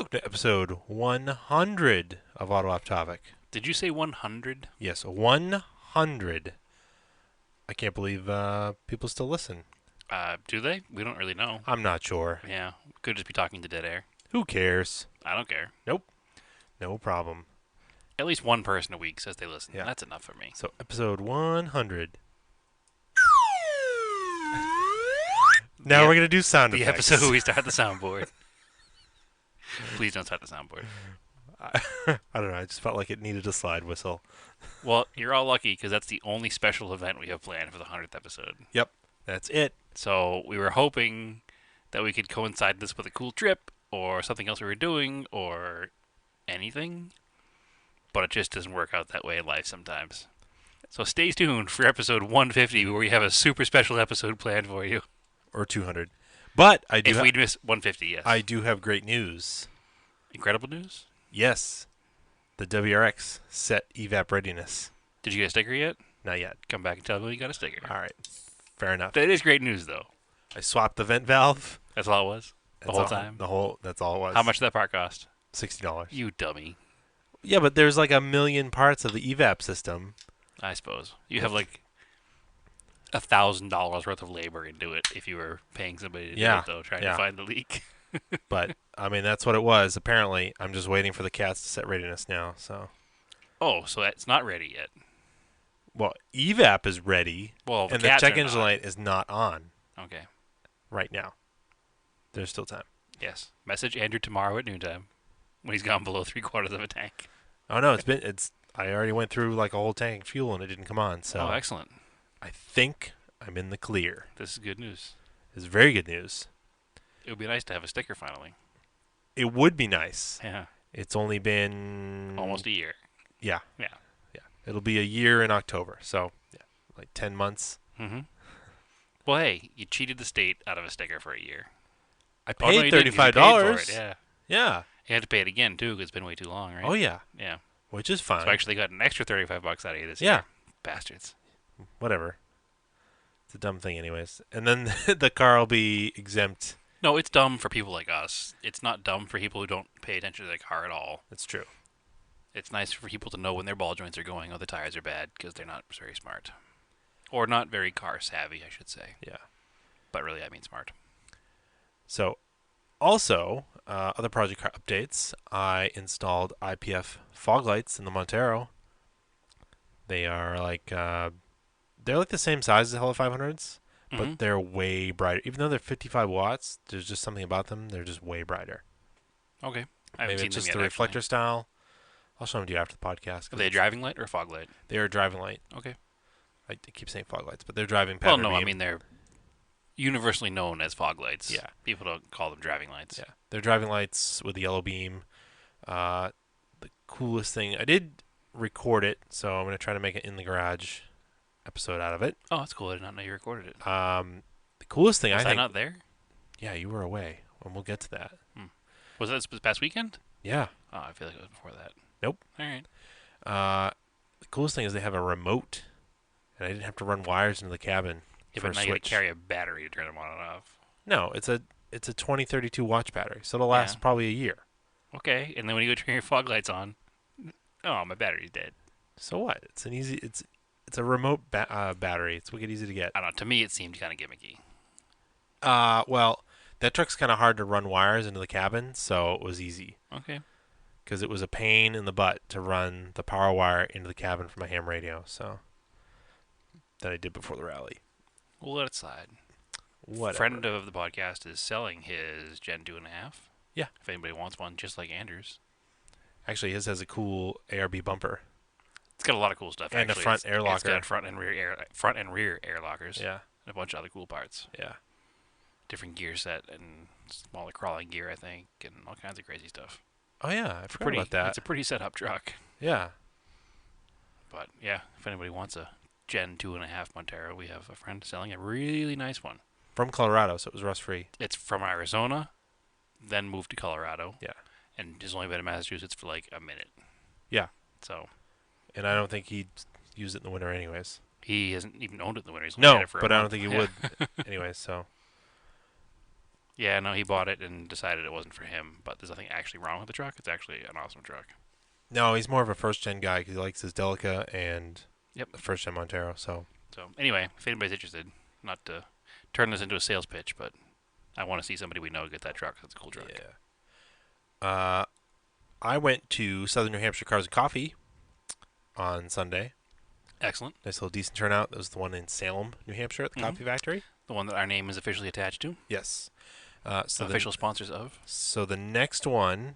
Welcome to episode 100 of Auto Off Topic. Did you say 100? Yes, 100. I can't believe people still listen. Do they? We don't really know. I'm not sure. Yeah, could just be talking to dead air. Who cares? I don't care. Nope. No problem. At least one person a week says they listen. Yeah. That's enough for me. So, episode 100. Now The- we're going to do sound The effects. episode we start the soundboard. Please don't start the soundboard. I don't know. I just felt like it needed a slide whistle. Well, you're all lucky because that's the only special event we have planned for the 100th episode. Yep. That's it. So we were hoping that we could coincide this with a cool trip or something else we were doing or anything. But it just doesn't work out that way in life sometimes. So stay tuned for episode 150 where we have a super special episode planned for you. Or 200. But I do If we'd miss 150, yes. I do have great news. Incredible news? Yes. The WRX set evap readiness. Did you get a sticker yet? Not yet. Come back and tell me when you got a sticker. All right. Fair enough. That is great news, though. I swapped the vent valve. That's all it was? The whole time? That's all it was. How much did that part cost? $60. You dummy. Yeah, but there's like a million parts of the evap system. I suppose. You have like $1,000 worth of labor into it if you were paying somebody to do it, though, trying to find the leak. But, I mean, that's what it was. Apparently, I'm just waiting for the cats to set readiness now, so. Oh, so it's not ready yet. Well, evap is ready, Well, and the cats check are engine not. light is not on Okay. right now. There's still time. Yes. Message Andrew tomorrow at noontime when he's gone below 3/4 of a tank. Oh, no, I already went through like a whole tank of fuel and it didn't come on, so. Oh, excellent. I think I'm in the clear. This is good news. It's very good news. It would be nice to have a sticker finally. It would be nice. Yeah. It's only been Almost a year. Yeah. Yeah. Yeah. It'll be a year in October. So, yeah, like 10 months. Mm-hmm. Well, hey, you cheated the state out of a sticker for a year. I Oh, no, paid you didn't, 'cause you $35. paid for it, yeah. Yeah. You had to pay it again, too, because it's been way too long, right? Oh yeah. Yeah. Which is fine. So I actually got an extra $35 out of you this Yeah. year. Bastards. Whatever. It's a dumb thing anyways. And then the car will be exempt. No, it's dumb for people like us. It's not dumb for people who don't pay attention to their car at all. That's true. It's nice for people to know when their ball joints are going, oh, the tires are bad, because they're not very smart. Or not very car savvy, I should say. Yeah. But really, I mean smart. So, also, other project car updates. I installed IPF fog lights in the Montero. They are like they're like the same size as the Hella 500s, but they're way brighter. Even though they're 55 watts, there's just something about them. They're just way brighter. Okay. I haven't Maybe seen it's them just yet, the reflector actually. style. I'll show them to you after the podcast. Are they a driving light or a fog light? They are a driving light. Okay. I keep saying fog lights, but they're driving Well, pattern no, I beam. mean they're universally known as fog lights. Yeah. People don't call them driving lights. Yeah, they're driving lights with the yellow beam. The coolest thing, I did record it, so I'm going to try to make an in the garage episode out of it. Oh, that's cool. I did not know you recorded it. The coolest thing Was I I think. not there? Yeah, you were away, and we'll get to that. Was that this past weekend? Yeah. Oh, I feel like it was before that. Nope. All right. The coolest thing is they have a remote, and I didn't have to run wires into the cabin Yeah, for but a now you got switch. to carry a battery to turn them on and off. No, it's a 2032 watch battery, so it'll last Yeah. probably a year. Okay, and then when you go turn your fog lights on, oh, my battery's dead. So what? It's a remote battery. It's wicked easy to get. I don't know. To me, it seemed kind of gimmicky. Well, that truck's kind of hard to run wires into the cabin, so it was easy. Okay. Because it was a pain in the butt to run the power wire into the cabin for my ham radio, so that I did before the rally. We'll let it slide. Whatever. Friend of the podcast is selling his Gen 2.5. Yeah. If anybody wants one, just like Andrew's. Actually, his has a cool ARB bumper. It's got a lot of cool stuff. And a actually. front air It's locker. got front and rear air lockers. Yeah, And a bunch of other cool parts. yeah. Different gear set and smaller crawling gear, I think, and all kinds of crazy stuff. Oh yeah, I forgot about that. It's a pretty set up truck. Yeah. But yeah, if anybody wants a Gen 2.5 Montero, we have a friend selling a really nice one. From Colorado, so it was rust-free. It's from Arizona, then moved to Colorado. Yeah. And has only been in Massachusetts for like a minute. Yeah. So And I don't think he'd use it in the winter anyways. he hasn't even owned it in the winter. He's only had No, it for a but I don't month. think he Yeah. would anyways, so. Yeah, no, he bought it and decided it wasn't for him. But there's nothing actually wrong with the truck. It's actually an awesome truck. No, he's more of a first gen guy because he likes his Delica and Yep. the first gen Montero. So So anyway, if anybody's interested, not to turn this into a sales pitch, but I want to see somebody we know get that truck. That's a cool truck. yeah. Uh, I went to Southern New Hampshire Cars and Coffee on Sunday. Excellent. Nice little decent turnout. That was the one in Salem, New Hampshire, at the Hmm. Coffee Factory. The one that our name is officially attached to. Yes. So the Official sponsors of. next one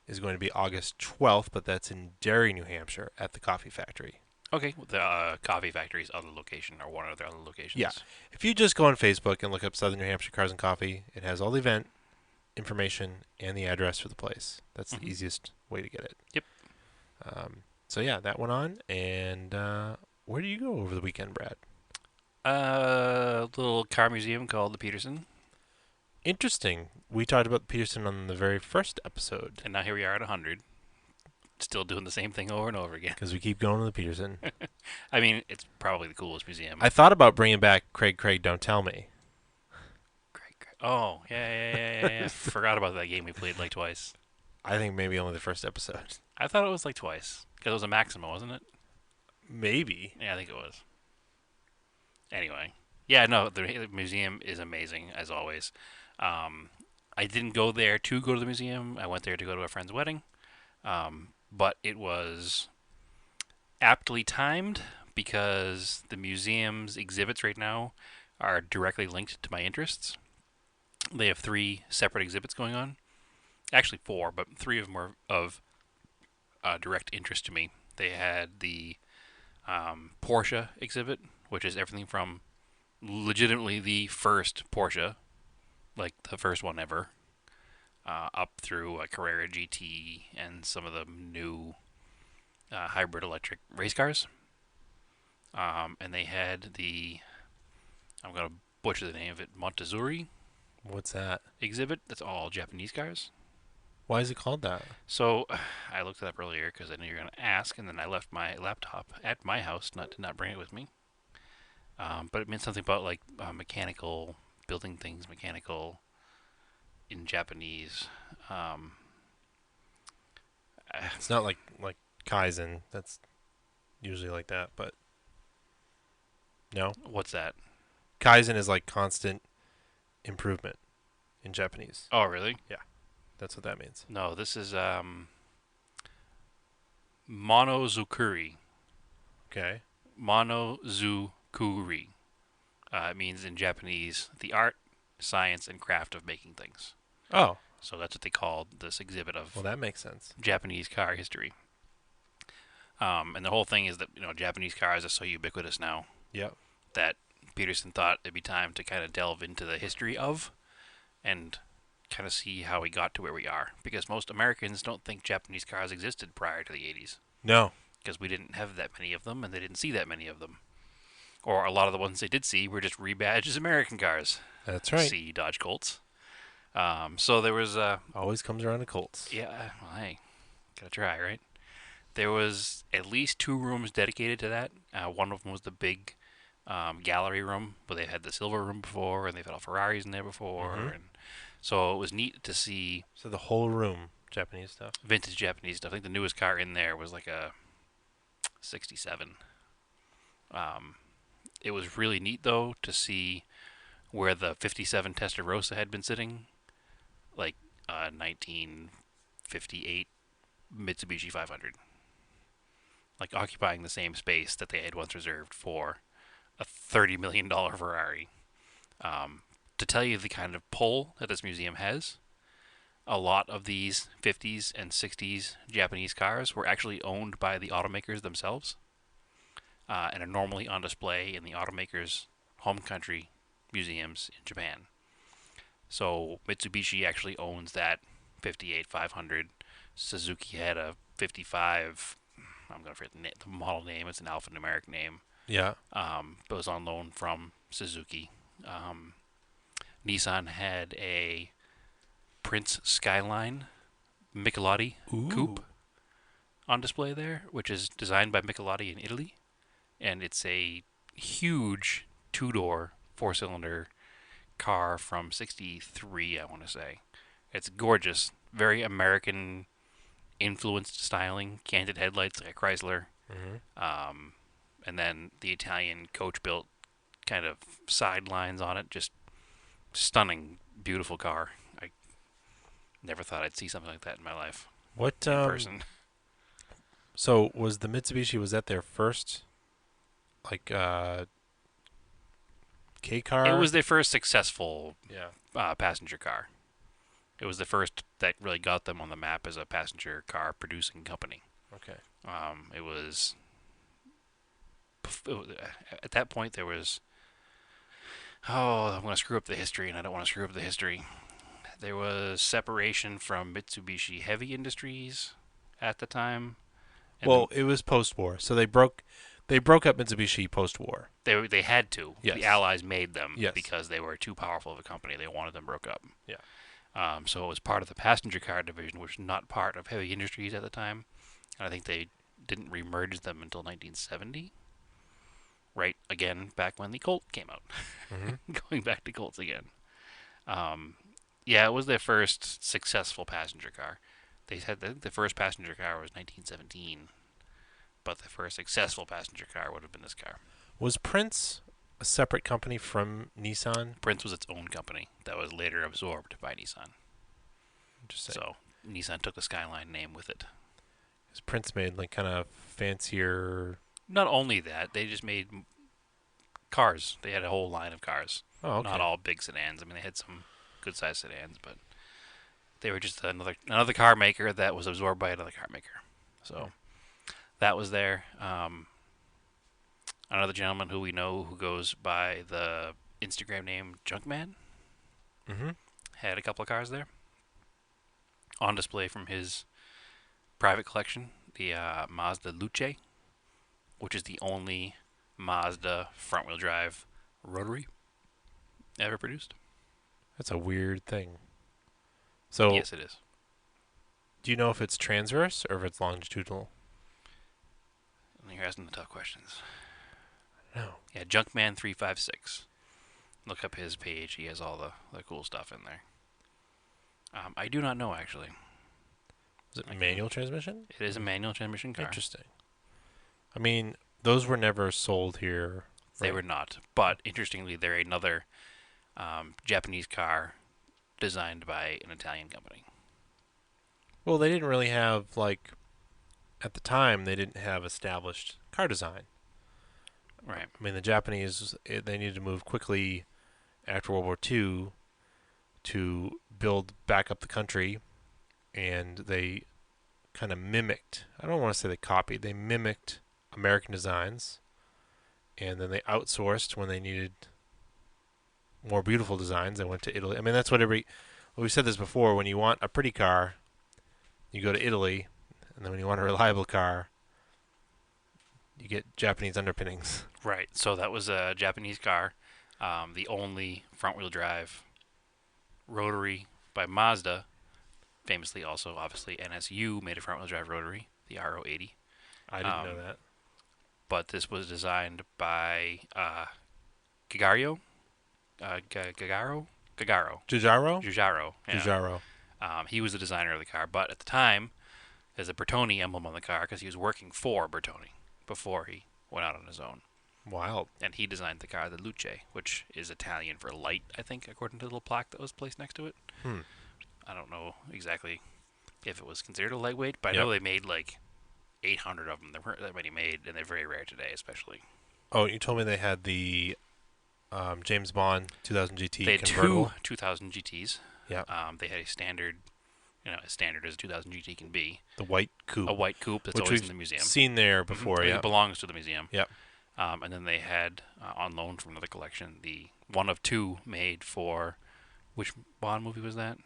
is going to be August 12th, but that's in Derry, New Hampshire, at the Coffee Factory. Okay, the coffee factory's other location or one of their other Yeah. locations. If you just go on Facebook and look up Southern New Hampshire Cars and Coffee, it has all the event information and the address for the place. That's the Mhm. easiest way to get it. Yep. So yeah, that went on. And where do you go over the weekend, Brad? A little car museum called the Petersen, Interesting. We talked about Peterson on the very first episode and now here we are at 100, still doing the same thing over and over again. because we keep going to the Peterson. I mean, it's probably the coolest museum. I thought about bringing back Craig, Don't Tell Me. Great, great. Oh, yeah. Forgot about that game we played like twice. I think maybe only the first episode. I thought it was like twice because it was a Maxima, wasn't it? Maybe. Yeah, I think it was. Anyway, yeah, no, the museum is amazing as always. I didn't go there to go to the museum. I went there to go to a friend's wedding. But it was aptly timed because the museum's exhibits right now are directly linked to my interests. They have three separate exhibits going on. Actually, four, but three of them are of direct interest to me. They had the Porsche exhibit, which is everything from legitimately the first Porsche, like the first one ever, up through a Carrera GT and some of the new hybrid electric race cars. And they had the, I'm going to butcher the name of it, Montezuri What's that? exhibit. That's all Japanese cars. Why is it called that? So I looked it up earlier because I knew you were going to ask, and then I left my laptop at my house, did not bring it with me. But it meant something about like mechanical, building things mechanical in Japanese. Um, It's not like Kaizen. That's usually like that, but no. what's that? Kaizen is like constant improvement in Japanese. Oh, really? That's what that means. No, this is Monozukuri. Okay. Monozukuri. It means in Japanese the art, science, and craft of making things. Oh, So that's what they called this exhibit of well, that makes sense. Japanese car history. And the whole thing is that Japanese cars are so ubiquitous now Yep. that Peterson thought it'd be time to kind of delve into the history of and kind of see how we got to where we are. Because most Americans don't think Japanese cars existed prior to the 80s. No. Because we didn't have that many of them and they didn't see that many of them. Or a lot of the ones they did see were just rebadged as American cars. That's right. See Dodge Colts. So there was, Always comes around to Colts. yeah, well, hey, gotta try, right? There was at least two rooms dedicated to that. One of them was the big gallery room, where they had the silver room before, and they've had all Ferraris in there before, Mhm. and so it was neat to see So the whole room, Japanese stuff. vintage Japanese stuff. I think the newest car in there was like a '67. Um, it was really neat though to see where the '57 Testarossa had been sitting, like 1958 Mitsubishi 500, like occupying the same space that they had once reserved for a $30 million Ferrari. To tell you the kind of pull that this museum has, a lot of these 50s and 60s Japanese cars were actually owned by the automakers themselves and are normally on display in the automakers' home country museums in Japan. So Mitsubishi actually owns that 58 500. Suzuki had a 55. I'm going to forget the model name. It's an alphanumeric name. Yeah. But it was on loan from Suzuki. Nissan had a Prince Skyline Michelotti coupe on display there, which is designed by Michelotti in Italy, and it's a huge two-door four-cylinder car from '63, I want to say. It's gorgeous, very American influenced styling, canted headlights like a Chrysler, Hmm. um, and then the Italian coach built kind of sidelines on it. Just stunning, beautiful car. I never thought I'd see something like that in my life What in person. so was the Mitsubishi, was that their first like K It car? was their first successful Yeah. passenger car. It was the first that really got them on the map as a passenger car producing company. Okay. It was at that point there was I'm going to screw up the history, and I don't want to screw up the history. There was separation from Mitsubishi Heavy Industries at the time, and Well, it was post-war. So they broke up Mitsubishi post-war. they had to. The Yes. Allies made them Yes. because they were too powerful of a company. They wanted them broke up. Yeah. So it was part of the passenger car division, which was not part of Heavy Industries at the time. And I think they didn't remerge them until 1970. Right again, back when the Colt came out. Hmm. Going back to Colts again. Um, yeah, it was their first successful passenger car. They said that the first passenger car was 1917, but the first successful passenger car would have been this car. Was Prince a separate company from Nissan? Prince was its own company that was later absorbed by Nissan. Interesting. So Nissan took the Skyline name with it. 'Cause Prince made like kind of fancier. Not only that, they just made cars. They had a whole line of cars. Oh, Not okay. all big sedans. I mean, they had some good sized sedans, but they were just another car maker that was absorbed by another car maker. So that was there. Another gentleman who we know who goes by the Instagram name Junkman Mm-hmm. had a couple of cars there on display from his private collection. The Mazda Luce, which is the only Mazda front-wheel drive rotary ever produced. That's a weird thing. So, Yes, it is. do you know if it's transverse or if it's longitudinal? You're asking the tough questions. No. Yeah, Junkman356. Look up his page. He has all the cool stuff in there. I do not know actually. Is it manual transmission? It is a manual transmission car. Interesting. I mean, those were never sold here, They right? were not, but interestingly, they're another Japanese car designed by an Italian company. Well, they didn't really have like at the time they didn't have established car design. Right. I mean, the Japanese they needed to move quickly after World War II to build back up the country, and they kind of mimicked. I don't want to say they copied. They mimicked American designs, and then they outsourced when they needed more beautiful designs. They went to Italy. I mean, that's what every. Well, we said this before. When you want a pretty car, you go to Italy, and then when you want a reliable car, you get Japanese underpinnings. Right. So that was a Japanese car, the only front-wheel drive rotary by Mazda. Famously, also obviously NSU made a front-wheel drive rotary, the RO80. I didn't know Um, that. but this was designed by Gagario, Gagaro, Gagaro, Giugiaro? Giugiaro. Yeah. Giugiaro. He was the designer of the car, but at the time, there's a Bertoni emblem on the car because he was working for Bertoni before he went out on his own. Wild. And he designed the car, the Luce, which is Italian for light, I think, according to the little plaque that was placed next to it. Hmm. I don't know exactly if it was considered a lightweight, but I Yep. know they made like 800 of them. There weren't that many made, and they're very rare today, especially. Oh, you told me they had the James Bond 2000 GT They had two convertible. 2000 GTs. Yeah. They had a standard, as standard as a 2000 GT can be, The white coupe, a white coupe that's which always we've in the museum. seen there before. It Yeah. belongs to the museum. Yep. And then they had on loan from another collection the one of two made for which Bond movie was that?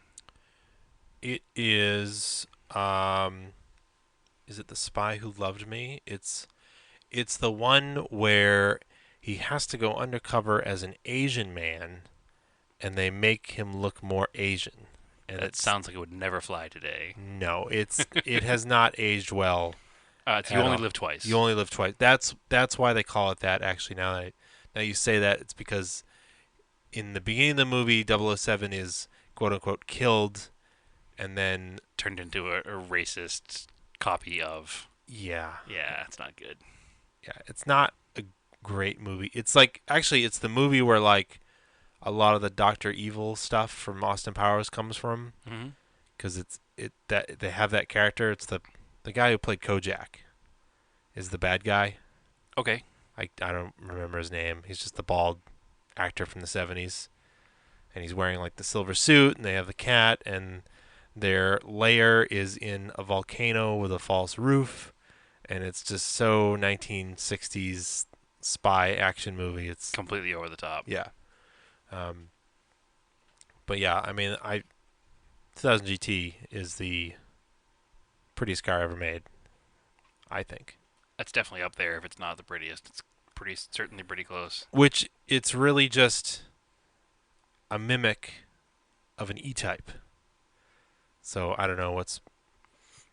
It is. Is it The Spy Who Loved Me? It's the one where he has to go undercover as an Asian man, and they make him look more Asian. And That sounds like it would never fly today. no, it has not aged well. It's You At Only all. Live Twice. You only live twice. That's why they call it that. Actually, now you say that, it's because in the beginning of the movie, 007 is quote unquote killed, and then Turned into a racist copy of. yeah, Yeah, it's not good. yeah, it's not a great movie. It's like actually, it's the movie where like a lot of the Doctor Evil stuff from Austin Powers comes from Hmm. because it that they have that character. It's the guy who played Kojak is the bad guy. Okay. I don't remember his name. He's just the bald actor from the 70s, and he's wearing like the silver suit, and they have the cat, and their lair is in a volcano with a false roof, and it's just so 1960s spy action movie. It's Completely over the top. yeah, um, but yeah, I mean, 2000 GT is the prettiest car ever made, I think. That's definitely up there if it's not the prettiest. It's certainly pretty close. Which it's really just a mimic of an E-Type. So I don't know what's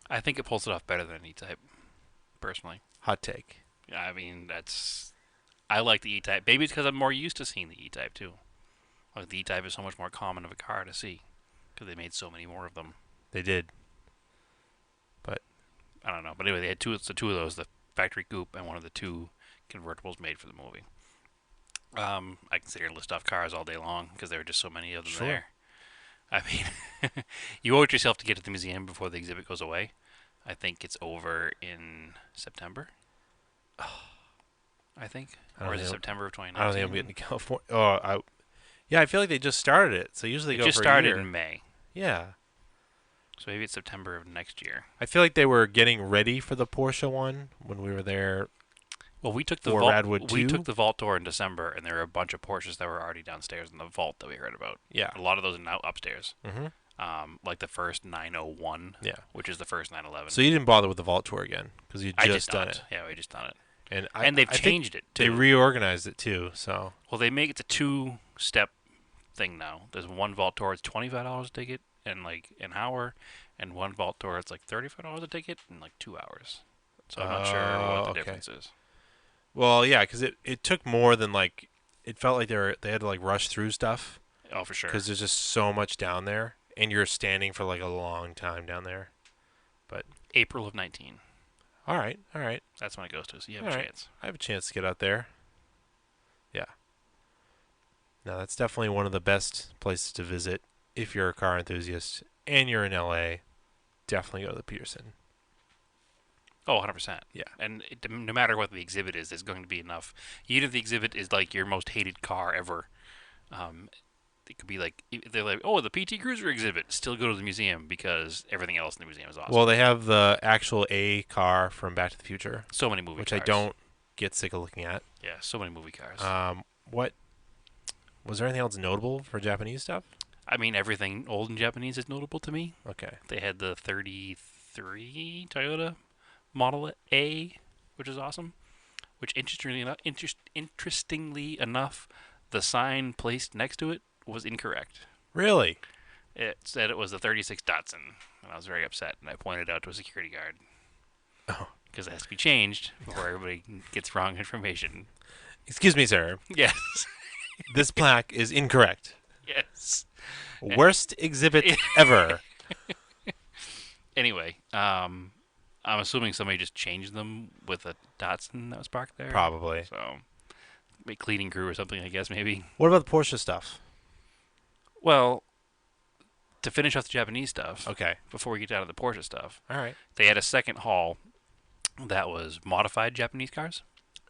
I think it pulls it off better than an E-Type, personally. hot take. Yeah, I mean, I like the E-Type. Maybe it's because I'm more used to seeing the E-Type, too. Like, the E-Type is so much more common of a car to see because they made so many more of them. They did, but I don't know. But anyway, they had two of those, the factory coupe and one of the two convertibles made for the movie. I can sit here and list off cars all day long because there are just so many of them sure. there. I mean, you owe it yourself to get to the museum before the exhibit goes away. I think it's over in September. I think, I or don't is it think September of I don't think I'm 2019? getting to California. Oh, yeah, I feel like they just started it. So usually It they go just for a started year. in May, Yeah, so maybe it's September of next year. I feel like they were getting ready for the Porsche one when we were there Well, for Radwood We 2. took the vault tour in December, and there were a bunch of Porsches that were already downstairs in the vault that we heard about. Yeah. A lot of those are now upstairs. Mhm. Like the first 901, Yeah. which is the first 911. So you didn't bother with the Vault Tour again because you I just did done not. it, Yeah, we just done it, and and they've I think changed it they too. reorganized it too. So Well, they make it a two-step thing now. There's one vault tour; it's $25 a ticket, and like an hour, and one vault tour it's like $35 a ticket in like 2 hours. So I'm not sure what the okay. difference is. Well, yeah, because it took more than like it felt like they had to like rush through stuff Oh, for sure. because there's just so much down there, and you're standing for like a long time down there. But April of 19. all right, all right, That's when it goes to, so you have all a right. chance. I have a chance to get out there. Yeah, no, that's definitely one of the best places to visit if you're a car enthusiast and you're in LA. Definitely go to the Petersen. Oh, 100%. Yeah. And no matter what the exhibit is, there's going to be enough. Even if the exhibit is like your most hated car ever, um, it could be like, they're like, oh, the PT Cruiser exhibit. Still go to the museum because everything else in the museum is awesome. Well, they have the actual A car from Back to the Future, So many movie which cars. I don't get sick of looking at. Yeah, so many movie cars. What was there anything else notable for Japanese stuff? I mean, everything old in Japanese is notable to me. Okay. They had the 33 Toyota Model A, which is awesome. Which interestingly enough, the sign placed next to it was incorrect. Really? It said it was the 36 Datsun, and I was very upset. And I pointed out to a security guard Oh. because it has to be changed before everybody gets wrong information. Excuse me, sir. Yes, This plaque is incorrect. yes. Worst exhibit ever. Anyway, I'm assuming somebody just changed them with a Datsun that was parked there. Probably. So, a cleaning crew or something, I guess, maybe. What about the Porsche stuff? Well, to finish off the Japanese stuff, Okay. before we get down to the Porsche stuff, All right. they had a second hall that was modified Japanese cars.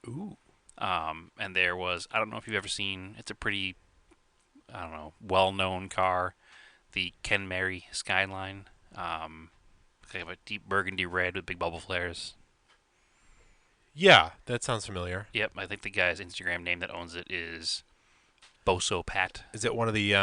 Ooh. And there was, I don't know if you've ever seen, it's a pretty, I don't know, well-known car, the Ken Mary Skyline. They have a deep burgundy red with big bubble flares. Yeah, that sounds familiar. Yep, I think the guy's Instagram name that owns it is Boso Pat. Is it one of the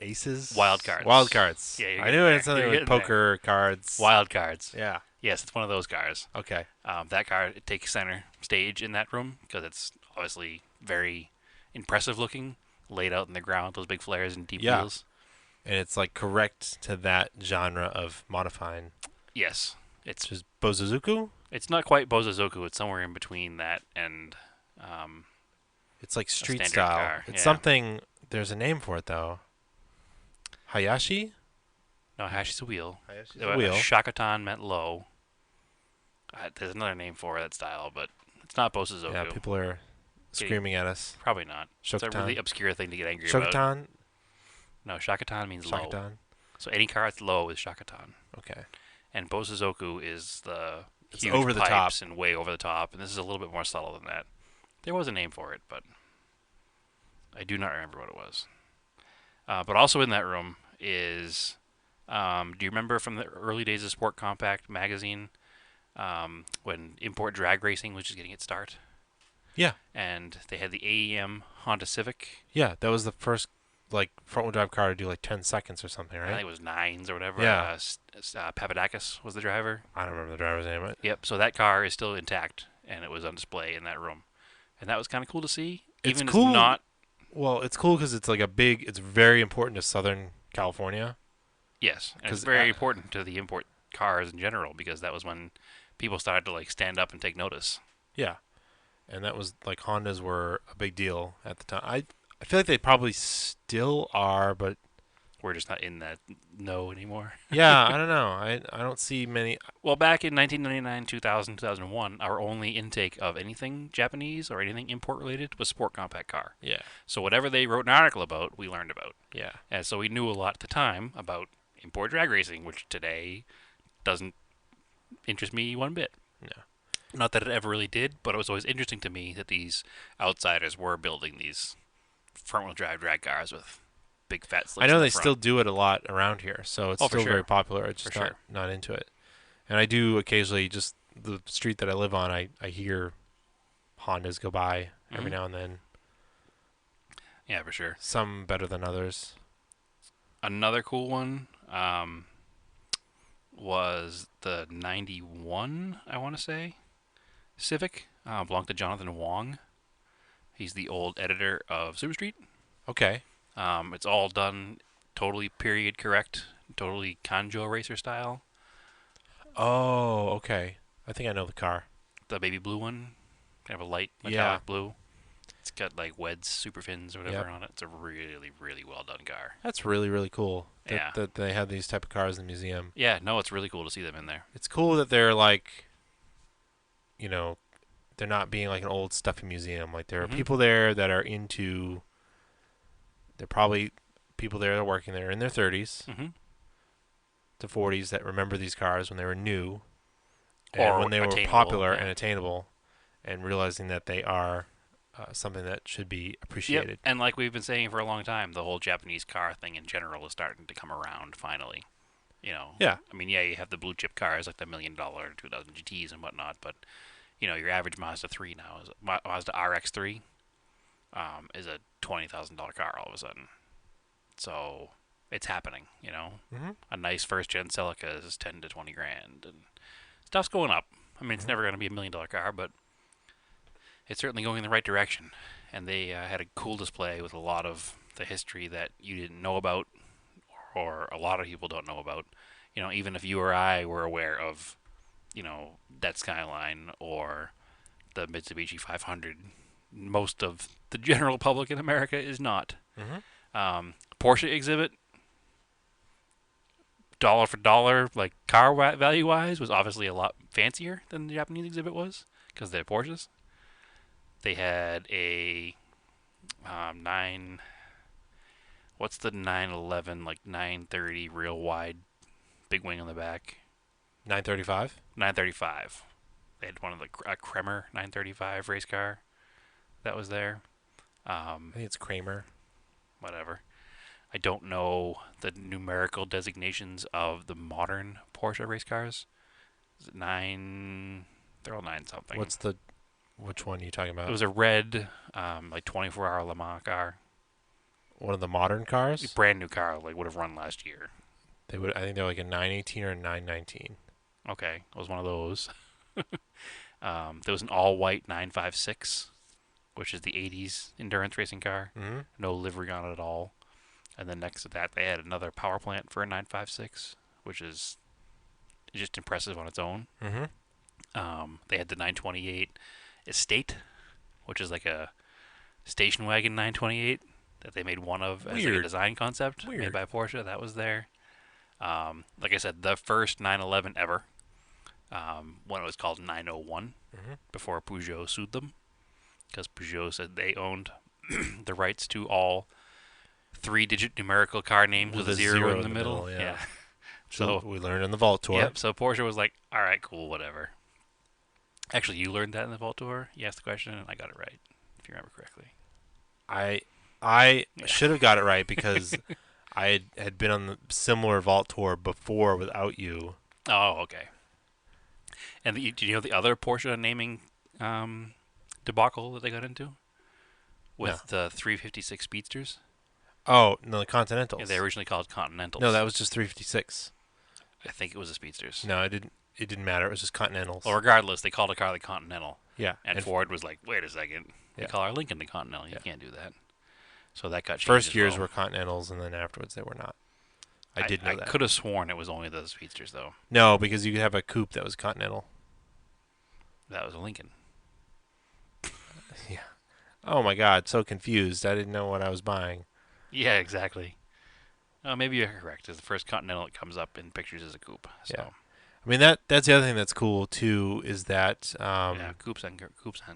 aces? Wild cards. Wild cards. Yeah, you're I getting knew it there. had something You're with getting there. poker cards. Wild cards. Yeah. Yes, it's one of those cars. Okay. That car, it takes center stage in that room because it's obviously very impressive looking, laid out in the ground, those big flares and deep Yeah. wheels. And it's like correct to that genre of modifying. Yes, it's Just Bozuzuku? it's not quite Bozozoku. It's somewhere in between that and It's like street standard style. car, It's yeah. something There's a name for it though. Hayashi. No, Hashi's a wheel. Hayashi's a A wheel. Shakatan meant low. There's another name for that style, but it's not Yeah, Bosuzoku. people are Okay, screaming at us. probably not. It's a really Shokutan. obscure thing to get angry about. Shokutan. No, Shakatan means low. Shakutan. So any car that's low is Shakatan. Okay. And Bosuzoku is the It's huge over the top. pipes and way over the top. And this is a little bit more subtle than that. There was a name for it, but I do not remember what it was. But also in that room is, do you remember from the early days of Sport Compact magazine when import drag racing was just getting its start? Yeah. And they had the AEM Honda Civic. Yeah. That was the first like front wheel drive car to do like 10 seconds or something, I think right? it was Nines or whatever. Yeah. Papadakis was the driver. I don't remember the driver's name. But Yep. So that car is still intact, and it was on display in that room, and that was kind of cool to see. it's Even as cool. not, Well, it's cool because it's like a big. It's very important to Southern California. yes, and it's Because very important to the import cars in general because that was when people started to like stand up and take notice. yeah, and that was like Hondas were a big deal at the time. I feel like they probably still are, but We're just not in that no anymore. yeah, I don't know. I don't see many. Well, back in 1999, 2000, 2001, our only intake of anything Japanese or anything import related was sport compact car. Yeah, So whatever they wrote an article about, we learned about. yeah, And so we knew a lot at the time about import drag racing, which today doesn't interest me one bit. no. Not that it ever really did, but it was always interesting to me that these outsiders were building these front wheel drive drag cars with big fat I slicks know in the they front. still do it a lot around here, so it's Oh, for still very sure. popular. It's For just not sure. not into it. And I do occasionally just the street that I live on. I hear Hondas go by every Hmm. now and then. Yeah, for sure. Some better than others. Another cool one was the 91, I want to say, Civic. Belonged to Jonathan Wong. He's the old editor of Super Street. Okay. It's all done totally period correct, totally Kanjo racer style. Oh, okay. I think I know the car. The baby blue one, kind of a light Yeah. metallic blue. It's got like Wed's super fins or whatever Yep. on it. It's a really, really well done car. That's really, really cool Yeah. that they have these type of cars in the museum. Yeah, no, it's really cool to see them in there. It's cool that they're like, you know, they're not being like an old stuffy museum. Like there are Hmm. people there that are into. They're probably people there that are working there in their 30s Hmm. to 40s that remember these cars when they were new and Or when they were attainable, popular yeah. and attainable, and realizing that they are something that should be Yep. appreciated. And like we've been saying for a long time, the whole Japanese car thing in general is starting to come around finally. You know, Yeah. I mean, yeah, you have the blue chip cars like the $1,000,000 2000 GTs and whatnot, but you know, your average Mazda 3 now is Mazda RX-3 is a $20,000 car all of a sudden. So it's happening. You know, Mm-hmm. a nice first gen Celica is 10 to 20 grand, and stuff's going up. I mean, it's Mm-hmm. never going to be $1,000,000 car, but it's certainly going in the right direction. And they had a cool display with a lot of the history that you didn't know about, or a lot of people don't know about. You know, even if you or I were aware of, you know, that Skyline or the Mitsubishi 500, most of the general public in America is not. Mm-hmm. Porsche exhibit, dollar for dollar, like car value wise, was obviously a lot fancier than the Japanese exhibit was because they're Porsches. They had a 9. What's the 911 like 930 real wide, big wing on the back? 935. 935. They had one of the a Kremer 935 race car that was there. I think it's Kramer. Whatever. I don't know the numerical designations of the modern Porsche race cars. Is it 9? They're all 9 something. Which one are you talking It about? was a red, like 24-hour Le Mans car. One of the modern cars? Brand new car, like would have run last year. They would. I think they're like a 918 or a 919. Okay, it was one of those. There was an all-white 956, which is the 80s endurance racing car. Mm-hmm. No livery on it at all. And then next to that, they had another power plant for a 956, which is just impressive on its own. Mm-hmm. They had the 928 Estate, which is like a station wagon 928 that they made one of as like a Weird. design concept made Weird. by Porsche. That was there. Like I said, the first 911 ever, when it was called 901, Hmm. before Peugeot sued them, because Peugeot said they owned the rights to all three-digit numerical car names With with a a zero zero in in the the middle. middle, yeah. Yeah. So So, we learned in the Vault Tour. yep. So Porsche was like, "All right, cool, whatever." Actually, you learned that in the Vault Tour. You asked the question, and I got it right, if you remember correctly. I I Yeah. should have got it right because I had been on the similar Vault Tour before without you. Oh, okay. And do you know the other Porsche naming debacle that they got into No. with the 356 Speedsters? Oh, no, the Yeah, they Continentals. originally called No, Continentals. that was just 356. I think it was the Speedsters. No, it didn't matter. It was just Continentals. Well, regardless, they called a car the Continental, Yeah. and Ford was like, "Wait a second, we Yeah. call our Lincoln the Continental. You Yeah. can't do that." So that got changed First as years well. were Continentals, and then afterwards they were not. I I, did know I that. could have sworn it was only the Speedsters though. No, because you could have a coupe that was Continental. That was a Lincoln. Yeah. Oh my God, so confused. I didn't know what I was buying. Yeah, exactly. Oh, maybe you're correct. It's the first Continental that comes up in pictures as a coupe. So Yeah. I mean that's the other thing that's cool too is that yeah, coupes and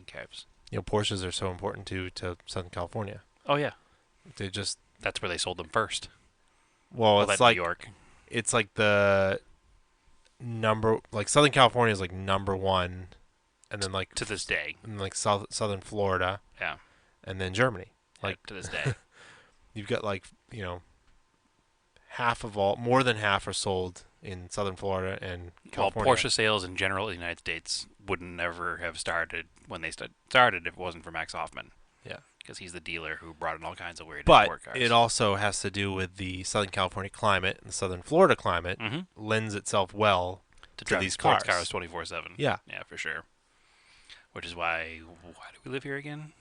cabs. Porsches are so important to Southern California. Oh yeah, They just that's where they sold them first. well, Well, it's that New like York. it's like the number like Southern California is like number one, and then To this day. Southern Florida, Yeah. and then Germany. Yeah, Like to this day. you've got like more than half are sold in Southern Florida and Well, California. Porsche sales in general in the United States would never have started when they started if it wasn't for Max Hoffman. Yeah. Because he's the dealer who brought in all kinds of weird But import cars. it also has to do with the Southern California climate and the Southern Florida climate Mhm. lends itself well to to drive these sports cars. cars 24/7. Yeah. Yeah, for sure. Which is why do we live here again?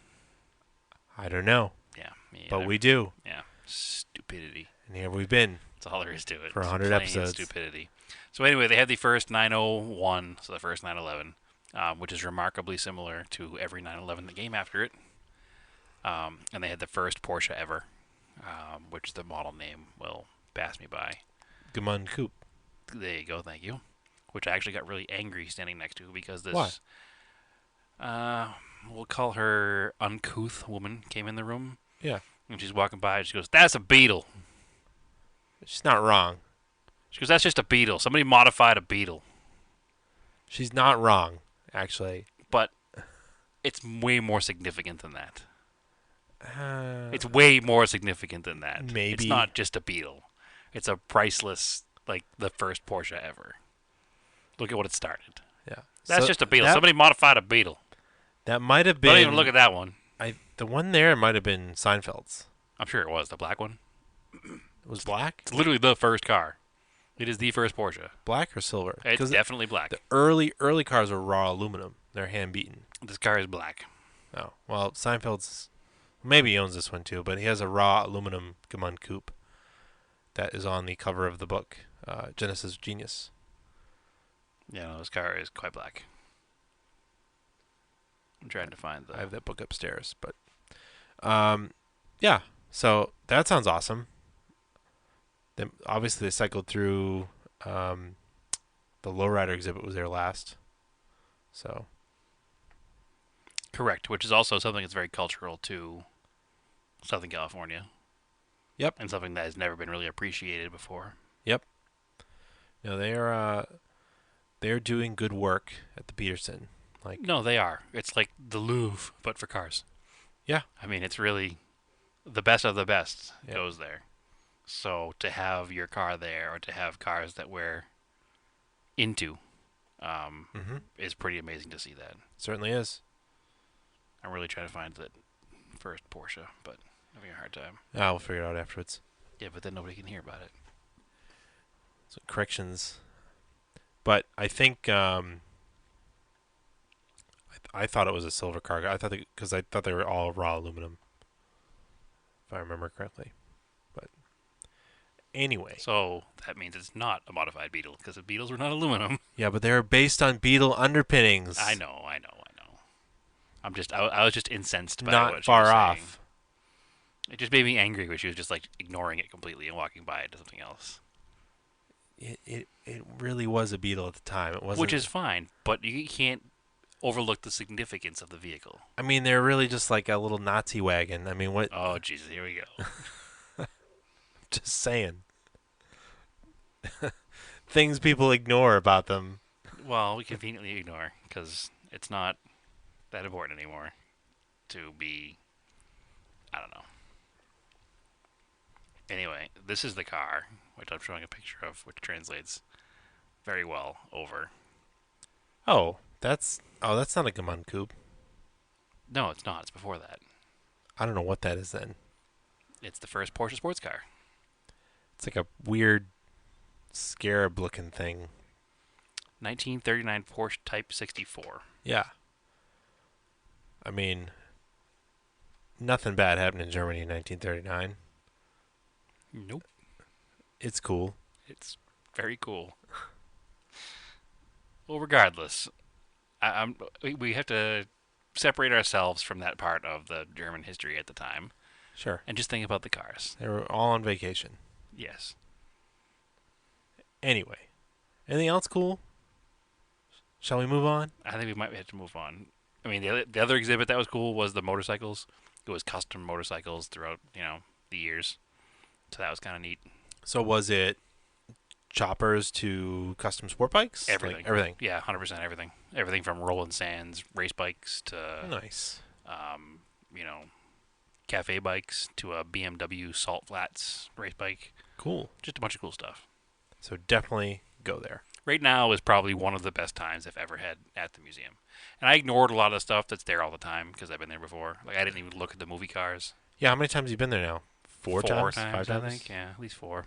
I don't know, Yeah, me but either. we do. Yeah, stupidity. And here we've been. That's all there is to it. For It's 100 plain episodes. Stupidity. So anyway, they had the first 901, so the first 911, which is remarkably similar to every 911 that came after it. And they had the first Porsche ever, which the model name will pass me by. Gamund Coupe. There you go, thank you. Which I actually got really angry standing next to because this, Why? We'll call her uncouth woman came in the room. Yeah. And she's walking by and she goes, "That's a Beetle." She's not wrong. She goes, "That's just a Beetle. Somebody modified a Beetle." She's not wrong, actually. But it's way more significant than that. It's It's way more significant than that. Maybe. It's not just a Beetle. It's a priceless, like the first Porsche ever. Look at what it started. yeah. That's So just a Beetle. That, Somebody modified a Beetle. that might have been. Don't even look at that one. The one there might have been Seinfeld's. I'm sure it was the black one. It was black. It's literally the first car. It is the first Porsche. Black or silver? It's 'Cause definitely black. the early cars are raw aluminum. They're hand beaten. This car is black. Oh well, Seinfeld's maybe he owns this one too, but he has a raw aluminum Gamund Coupe that is on the cover of the book Genesis Genius. Yeah, no, this car is quite black. I'm trying to find the. I have that book upstairs, but yeah. So that sounds awesome. Then obviously they cycled through the lowrider exhibit was there last, so Correct, which is also something that's very cultural to Southern California. Yep. And something that has never been really appreciated before. they're doing good work at the Petersen. Like No, they are. It's like the Louvre, but for cars. Yeah. I mean, it's really the best of the best Yeah. goes there. So to have your car there, or to have cars that we're into, is pretty amazing to see that. certainly is. I'm really trying to find that first Porsche, but I'm having a hard time. We'll figure it out afterwards. Yeah, but then nobody can hear about it. So corrections, but I think I thought it was a silver car. I thought because I thought they were all raw aluminum, if I remember correctly. But anyway, So that means it's not a modified Beetle, because the Beetles were not aluminum. yeah, but they're based on Beetle underpinnings. I know. I was just incensed by Not what she far was off. saying. It just made me angry when she was just like ignoring it completely and walking by it to something else. It really was a Beetle at the time. It Which wasn't. is fine, but you can't overlook the significance of the vehicle. I mean, they're really just like a little Nazi wagon. I mean, what? Oh, Jesus, here we go. Just saying things people ignore about them. Well, we conveniently ignore because it's not that important anymore to be. I don't know. Anyway, this is the car, which I'm showing a picture of, which translates very well over. That's not a Gammon coupe. No, it's not. It's before that. I don't know what that is then. It's the first Porsche sports car. It's like a weird scarab looking thing. 1939 Porsche Type 64. Yeah. I mean, nothing bad happened in Germany in 1939. Nope. It's cool. It's very cool. Well, regardless, we have to separate ourselves from that part of the German history at the time Sure. and just think about the cars. They were all on vacation. Yes. Anyway, anything else cool? Shall we move on? I think we might have to move on. I mean, the other exhibit that was cool was the motorcycles. It was custom motorcycles throughout, the years. So that was kind of neat. So was it choppers to custom sport bikes? Everything. Like everything. Yeah, 100% everything. Everything from Roland Sands race bikes to, Nice. um, you know, cafe bikes to a BMW Salt Flats race bike. Cool. Just a bunch of cool stuff. So definitely go there. Right now is probably one of the best times I've ever had at the museum. And I ignored a lot of the stuff that's there all the time because I've been there before. Like, I didn't even look at the movie cars. Yeah, how many times have you been there now? Four times? Five I times? think. Yeah, at least four.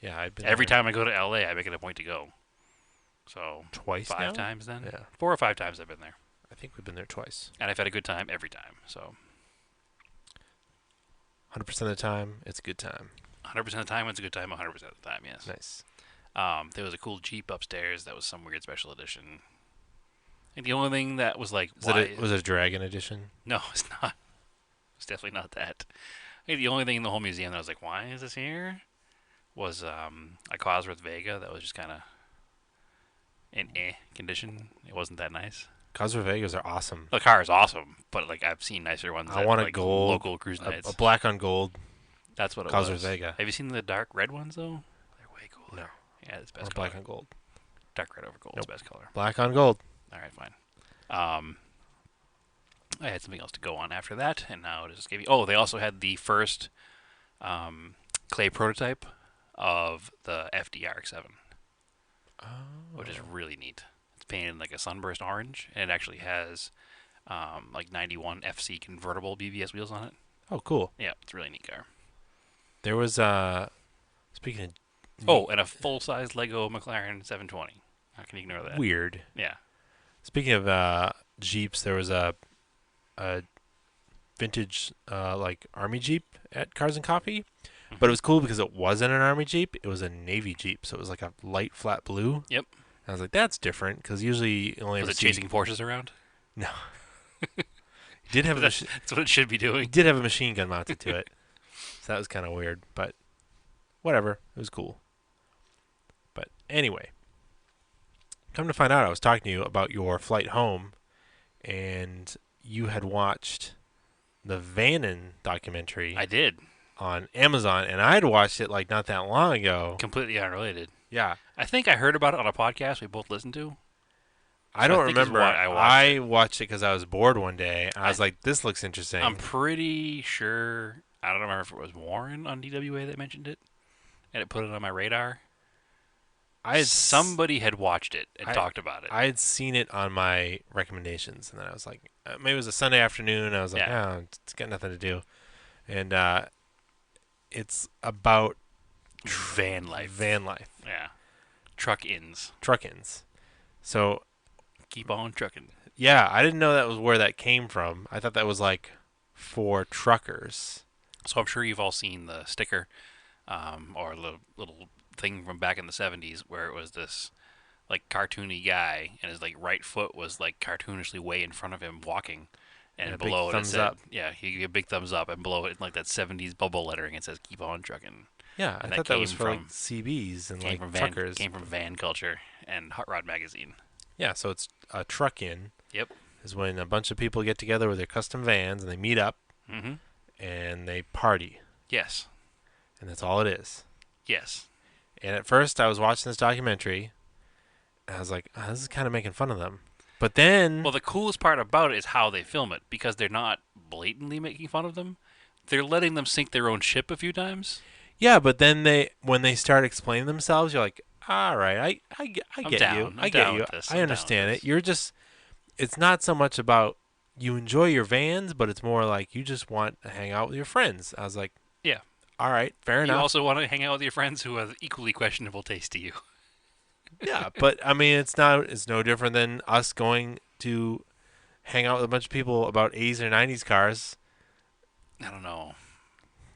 Yeah, I've been Every there time I go to LA, I make it a point to go. So, twice five now? times then? Yeah. 4 or 5 times I've been there. I think we've been there twice. And I've had a good time every time. So, 100% of the time, it's a good time. 100% of the time, it's a good time. 100% of the time, yes. Nice. There was a cool Jeep upstairs that was some weird special edition. And the only thing that was like, Was it a Dragon edition? No, it's not. It's definitely not that. I think the only thing in the whole museum that I was like, why is this here? Was a Cosworth Vega that was just kind of in condition. It wasn't that nice. Cosworth Vegas are awesome. The car is awesome, but like I've seen nicer ones. I At, want a like, gold, local cruise nights. a black on gold That's what it Cosworth was. Vega. Have you seen the dark red ones though? They're way cooler. No. Yeah, it's Or best color. black on gold. Dark red over gold is best color. Black on gold. All right, fine. I had something else to go on after that, and now it just gave you. Oh, they also had the first clay prototype of the FDRX7, Oh. which is really neat. It's painted in like a sunburst orange, and it actually has like 91 FC convertible BBS wheels on it. Oh, cool. Yeah, it's a really neat car. There was speaking of Oh, and a full-size Lego McLaren 720. How can you ignore that? weird. Yeah. Speaking of Jeeps, there was a vintage like Army Jeep at Cars and Coffee, but it was cool because it wasn't an Army Jeep; it was a Navy Jeep, so it was like a light flat blue. Yep. And I was like, that's different because usually you only Was ever it see. chasing Porsches around? No, he did have That's what it should be he doing. did have a machine gun mounted to it, so that was kind of weird, but whatever, it was cool. But anyway, come to find out, I was talking to you about your flight home, and you had watched the Vannin documentary I did. on Amazon, and I had watched it like not that long ago. Completely unrelated. Yeah, I think I heard about it on a podcast we both listened to. I So don't I think is remember. why I watched it because I was bored one day, and I was like, "This looks interesting." I'm pretty sure. I don't remember if it was Warren on DWA that mentioned it, and it put it on my radar. Somebody had watched it and talked about it. I had seen it on my recommendations, and then I was like, maybe it was a Sunday afternoon. I was like, Yeah. oh, it's got nothing to do, and it's about Van life. van life, Yeah. Truck-ins. truck-ins. So Keep on trucking. yeah, I didn't know that was where that came from. I thought that was like for truckers. So I'm sure you've all seen the sticker, or the little thing from back in the 70s where it was this like cartoony guy and his like right foot was like cartoonishly way in front of him walking, And a and big below it thumbs said, up. yeah, he gave a big thumbs up, and below it, in like that '70s bubble lettering, it says "Keep on trucking," Yeah, I and that thought that was for like CBs and like truckers. came from Van Culture and Hot Rod magazine. Yeah, so it's a truck in Yep. is when a bunch of people get together with their custom vans and they meet up Mm-hmm. and they party, Yes. and that's all it is. Yes. And at first, I was watching this documentary, and I was like, oh, "This is kind of making fun of them." But then, Well, the coolest part about it is how they film it, because they're not blatantly making fun of them. They're letting them sink their own ship a few times. yeah, but then when they start explaining themselves, you're like, "All right, I I'm get you, down. I I'm get down you, with this. I I'm down with understand it." this. You're just, it's not so much about you enjoy your vans, but it's more like you just want to hang out with your friends. I was like, Yeah. "All right, fair You enough." also want to hang out with your friends who have equally questionable taste to you. Yeah, but I mean, it's no different than us going to hang out with a bunch of people about 80s or 90s cars. I don't know.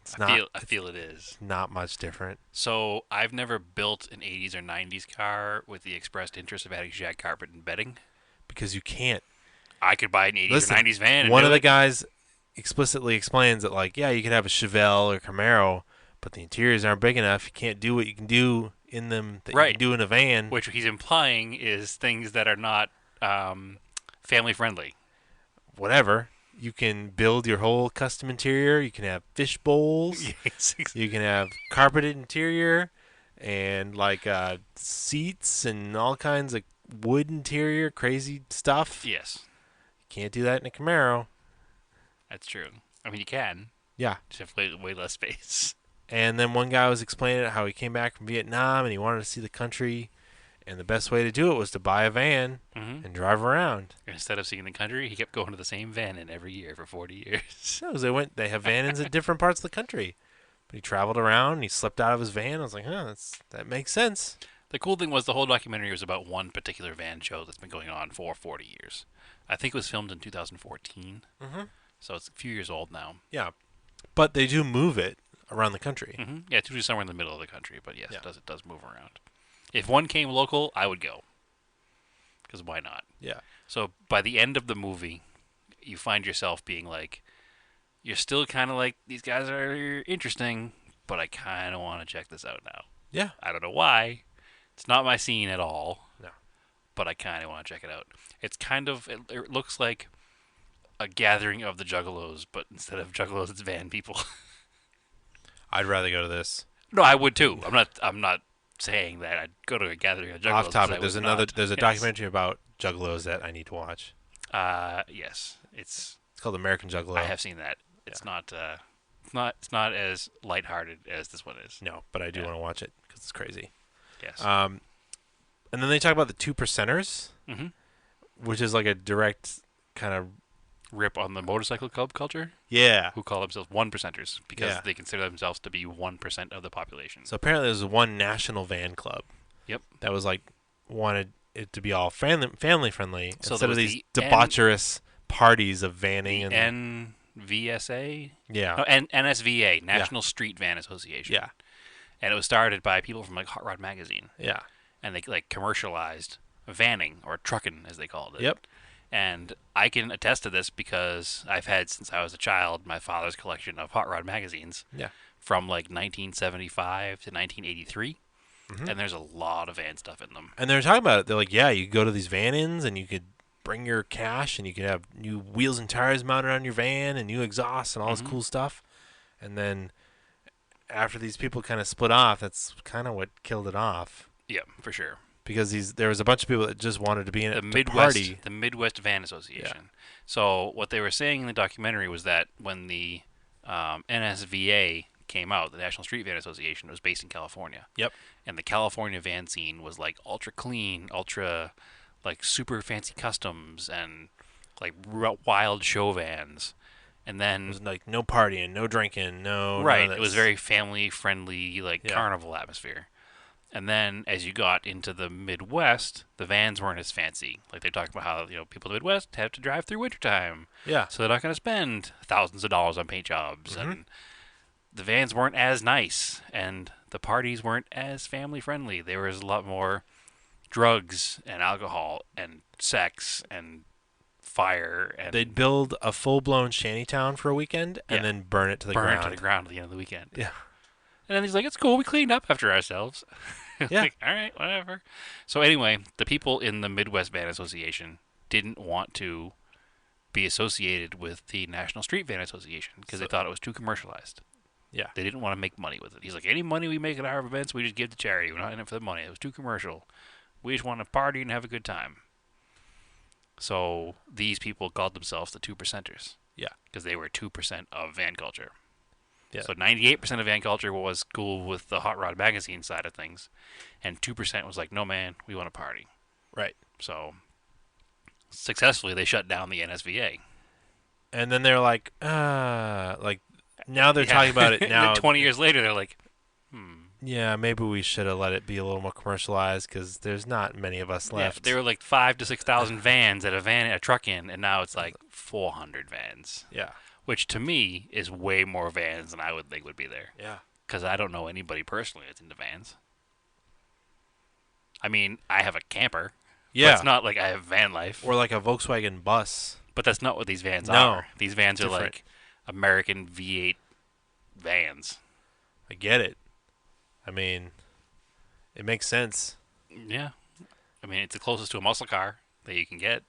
It's not I feel it is. not much different So I've never built an '80s or '90s car with the expressed interest of adding shag carpet and bedding. because you can't. I could buy an '80s or Listen, '90s van and one of do the it. guys explicitly explains that like, yeah, you could have a Chevelle or Camaro, but the interiors aren't big enough. You can't do what you can do in them that you can Right. do in a van. Which he's implying is things that are not family friendly. Whatever. You can build your whole custom interior. You can have fish bowls. Yes. You can have carpeted interior and like seats and all kinds of wood interior, crazy stuff. Yes, You can't do that in a Camaro. that's true. I mean, you can. Yeah. Just have way less space. And then one guy was explaining how he came back from Vietnam and he wanted to see the country, and the best way to do it was to buy a van Mm-hmm. and drive around. Instead of seeing the country, he kept going to the same van in every year for 40 years. No, they have van-ins in different parts of the country. But he traveled around and he slept out of his van. I was like, that makes sense. The cool thing was the whole documentary was about one particular van show that's been going on for 40 years. I think it was filmed in 2014, Mm-hmm. so it's a few years old now. Yeah, but they do move it around the country. Mm-hmm. Yeah, it's usually somewhere in the middle of the country, but yes, Yeah. it does move around. If one came local, I would go, because why not? Yeah. So by the end of the movie, you find yourself being like, you're still kind of like, these guys are interesting, but I kind of want to check this out now. Yeah. I don't know why. It's not my scene at all. No. But I kind of want to check it out. It's kind of, it looks like a gathering of the Juggalos, but instead of Juggalos, it's van people. I'd rather go to this. No, I would too. I'm not saying that I'd go to a gathering of Juggalos. Off 'cause topic. I There's would another. not. There's a Yes. documentary about juggalos that I need to watch. Yes, it's. It's called American Juggalo. I have seen that. It's not. It's not as lighthearted as this one is. No, but I do Yeah. want to watch it because it's crazy. Yes. And then they talk about the 2%ers, Mm-hmm. which is like a direct kind of Rip on the motorcycle club culture, yeah. who call themselves 1%ers because Yeah. they consider themselves to be 1% of the population. So apparently there's one national van club. Yep. That was like wanted it to be all family friendly So instead there of was these the debaucherous parties of vanning The and NVSA, yeah. no, NSVA, National Street Van Association. Yeah. And it was started by people from like Hot Rod magazine, Yeah. and they like commercialized vanning or trucking as they called it. Yep. And I can attest to this because I've had since I was a child my father's collection of Hot Rod magazines Yeah. from like 1975 to 1983, Mhm. and there's a lot of van stuff in them. And they're talking about it. They're like, yeah, you could go to these van-ins and you could bring your cash and you could have new wheels and tires mounted on your van and new exhaust and all this Mhm. cool stuff. And then after these people kind of split off, that's kind of what killed it off Yeah, for sure. because there was a bunch of people that just wanted to be in it The to Midwest, party. the Midwest Van Association. So what they were saying in the documentary was that when the NSVA came out, the National Street Van Association, was based in California. Yep. And the California van scene was like ultra clean, ultra like super fancy customs and like wild show vans. And It then was like no partying, no drinking, no right, none of it was this. very family friendly, like Yeah. carnival atmosphere. And then as you got into the Midwest, the vans weren't as fancy. Like they talked about how people in the Midwest have to drive through wintertime, yeah. so they're not going to spend thousands of dollars on paint jobs, Mhm. and the vans weren't as nice, and the parties weren't as family friendly. There was a lot more drugs and alcohol and sex and fire They'd and build a full-blown shantytown for a weekend and yeah, then burn it to the burn it to the ground. ground at the end of the weekend. Yeah. And then he's like, "It's cool. We cleaned up after ourselves." Yeah. Like, all right, whatever. So anyway, the people in the Midwest Van Association didn't want to be associated with the National Street Van Association because they So, thought it was too commercialized. yeah. They didn't want to make money with it. He's like, any money we make at our events, we just give to charity. We're not in it for the money. It was too commercial. We just want to party and have a good time. So these people called themselves the 2%ers. Yeah. Because they were 2% of van culture. Yeah. So 98% of van culture was cool with the Hot Rod magazine side of things. And 2% was like, no, man, we want to party. Right. So successfully, they shut down the NSVA. And then they're like now they're talking about it And then now. 20 years later, they're like, Yeah, maybe we should have let it be a little more commercialized because there's not many of us yeah, left. there were like 5,000 to 6,000 vans at a truck in, and now it's like 400 vans. Yeah. Which to me is way more vans than I would think would be there. Yeah. Because I don't know anybody personally that's into vans. I mean, I have a camper. But Yeah. it's not like I have van life. Or like a Volkswagen bus. But that's not what these vans No. are. These vans are Different. like American V8 vans. I get it. I mean, it makes sense. Yeah. I mean, it's the closest to a muscle car that you can get.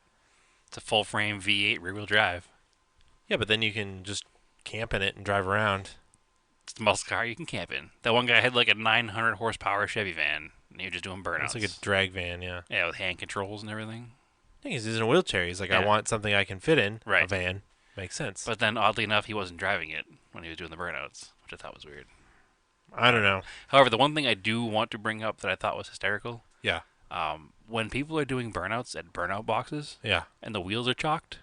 It's a full frame V8 rear wheel drive. Yeah, but then you can just camp in it and drive around. It's the muscle car you can camp in. That one guy had like a 900 horsepower Chevy van, and he was just doing burnouts. It's like a drag van, yeah. Yeah, with hand controls and everything. I think he's in a wheelchair. He's like, I Yeah. want something I can fit in. Right. A van. Makes sense. But then, oddly enough, he wasn't driving it when he was doing the burnouts, which I thought was weird. I don't know. However, the one thing I do want to bring up that I thought was hysterical, Yeah. when people are doing burnouts at burnout boxes Yeah. and the wheels are chalked,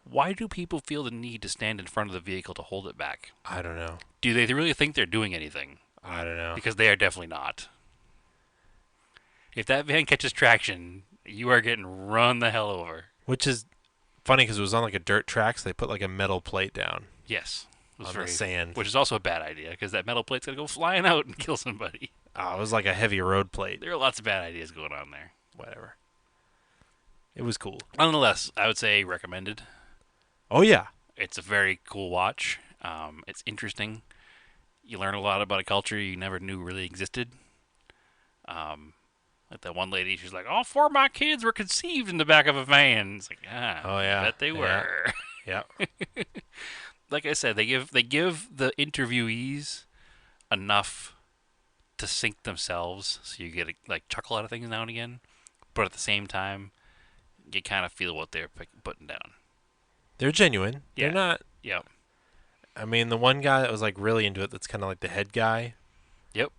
why do people feel the need to stand in front of the vehicle to hold it back? I don't know. Do they really think they're doing anything? I don't know. Because they are definitely not. If that van catches traction, you are getting run the hell over. Which is funny because it was on like a dirt track, so they put like a metal plate down Yes. It was on the sand. Which is also a bad idea because that metal plate's going to go flying out and kill somebody. Oh, it was like a heavy road plate. There are lots of bad ideas going on there. Whatever. It was cool. Nonetheless, I would say recommended. Oh, yeah. It's a very cool watch. It's interesting. You learn a lot about a culture you never knew really existed. Like that one lady, she's like, all 4 of my kids were conceived in the back of a van. It's like, Oh, yeah. I bet they were. Yeah. Like I said, they give the interviewees enough to sink themselves, so you get like chuckle out of things now and again, but at the same time, you kind of feel what they're putting down. They're genuine. Yeah. They're not. Yeah. I mean, the one guy that was like really into it, that's kind of like the head guy. Yep.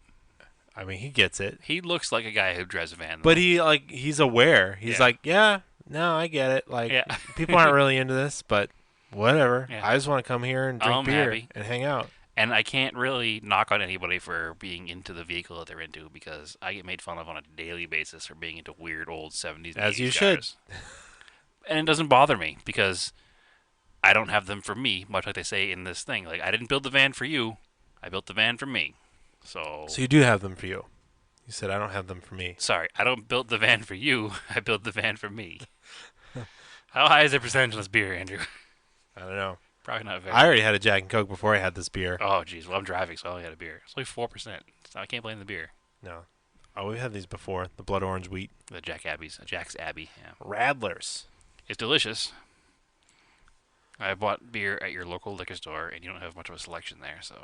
I mean, he gets it. He looks like a guy who drives a van. But he's aware. He's Yeah. like, yeah, no, I get it. Like, Yeah. people aren't really into this, but whatever. Yeah. I just want to come here and drink I'm beer happy. and hang out. And I can't really knock on anybody for being into the vehicle that they're into because I get made fun of on a daily basis for being into weird old 70s and As 80s you should. cars. And it doesn't bother me because I don't have them for me, much like they say in this thing. Like, I didn't build the van for you. I built the van for me. So So you do have them for you. You said, I don't have them for me. sorry, I don't build the van for you. I built the van for me. How high is the percentage on this beer, Andrew? I don't know. Probably not very. I already had a Jack and Coke before I had this beer. Oh, geez. Well, I'm driving, so I only had a beer. It's only 4%. So I can't blame the beer. No. Oh, we've had these before. The blood orange wheat. The Jack's Abbey. Yeah. Radlers. It's delicious. I bought beer at your local liquor store, and you don't have much of a selection there, so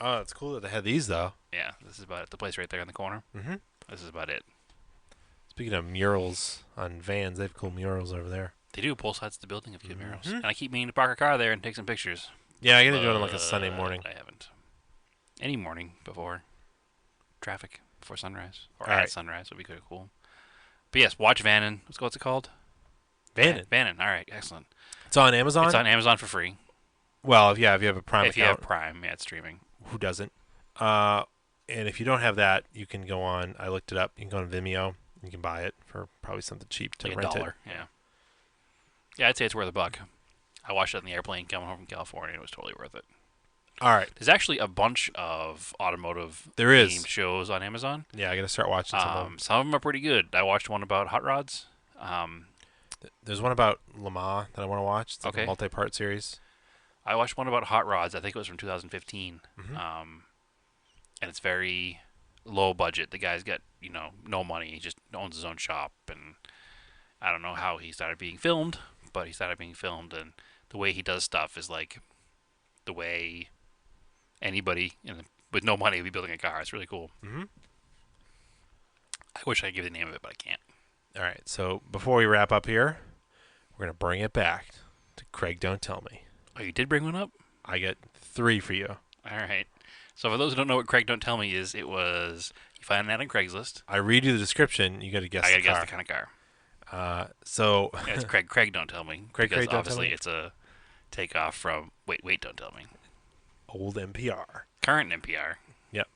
Oh, it's cool that they had these, though. yeah, this is about it. The place right there in the corner. Mm-hmm. This is about it. Speaking of murals on vans, they have cool murals over there. They do both sides of the building of cute murals, Mhm. and I keep meaning to park a car there and take some pictures. Yeah, I gotta do it on like a Sunday morning. I haven't. Any morning before traffic, before sunrise, or All at right. sunrise would be kind of cool. But yes, watch Vannin. What's it called? Vannin. Vannin. All right, excellent. It's on Amazon? It's on Amazon for free. Well, yeah, if you have a Prime If you have account. Prime, yeah, it's streaming. Who doesn't? And if you don't have that, you can go on. I looked it up. You can go on Vimeo. You can buy it for probably something cheap to Like rent $1. Yeah. Yeah, I'd say it's worth $1. I watched it on the airplane coming home from California. It was totally worth it. it. All right. There's actually a bunch of automotive There is. themed shows on Amazon. Yeah, I got to start watching some of them. Some of them are pretty good. I watched one about hot rods. There's one about Le Mans that I want to watch. It's like a Okay. multi-part series. I watched one about hot rods. I think it was from 2015. Hmm. And it's very low budget. The guy's got, no money. He just owns his own shop. And I don't know how he started being filmed, but he started being filmed. And the way he does stuff is like the way anybody with no money would be building a car. It's really cool. Hmm. I wish I could give the name of it, but I can't. All right. So before we wrap up here, we're gonna bring it back to Craig. Don't tell me. Oh, you did bring one up? I get 3 for you. All right. So for those who don't know what Craig Don't Tell Me is, it was you find an ad on Craigslist. I read you the description. You got to guess I the gotta guess car. the kind of car. So Yeah, it's Craig. Craig Don't Tell Me Craig, because Craig, don't tell obviously me. it's a takeoff from Wait, Don't Tell Me. Old NPR. Current NPR. Yep.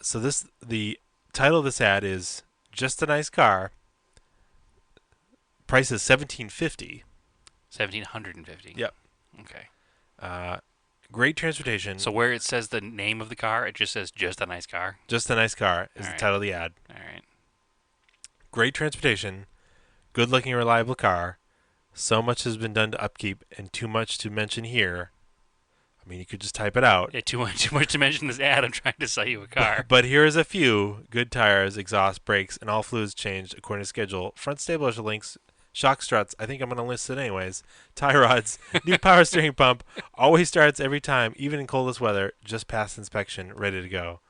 So the title of this ad is "Just a Nice Car." Price is $1,750. 1,750. Yep. Okay. Uh, Great transportation. So where it says the name of the car, it just says just a nice car. Just a nice car is All the right. title of the ad. All right. Great transportation. Good looking, reliable car. So much has been done to upkeep, and too much to mention here. I mean, you could just type it out. Yeah, too much to mention this ad. I'm trying to sell you a car. But here is a few: good tires, exhaust, brakes, and all fluids changed according to schedule. Front stabilizer links, shock struts. I think I'm going to list it anyways. Tie rods, new power steering pump. Always starts every time, even in coldest weather. Just passed inspection, ready to go.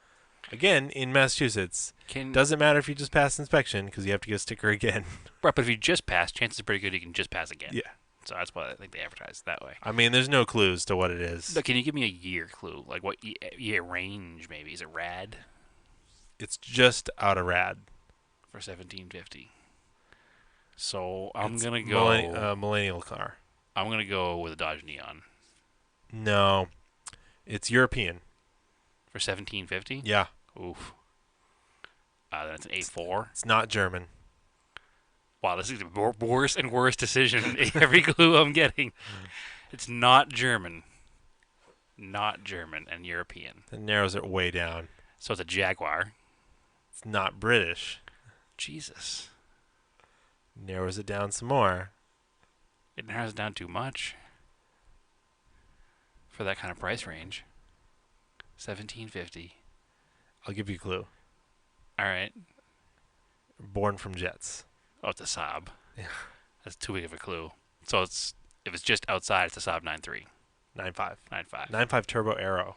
Again, in Massachusetts, doesn't matter if you just passed inspection because you have to get a sticker again. Right, but if you just pass, chances are pretty good you can just pass again. Yeah. So that's why I think they advertise it that way. I mean, there's no clues to what it is. Look, can you give me a year clue? Like what year range maybe? Is it rad It's just out of rad. for 1,750? So I'm It's gonna go. millennial car. I'm gonna go with a Dodge Neon No, it's European. for 1,750. Yeah, Oof. Then it's an A4. it's not German. Wow, this is a worse and worse decision. Every clue I'm getting. It's not German. Not German and European. That narrows it way down. So it's a Jaguar. It's not British. Jesus. Narrows it down some more. It narrows it down too much for that kind of price range. 1,750. I'll give you a clue. All right. Born from jets. Oh, it's a Saab. Yeah. That's too big of a clue. So if it's just outside, it's a Saab 9.3. 9.5. 9.5. 9.5 turbo aero.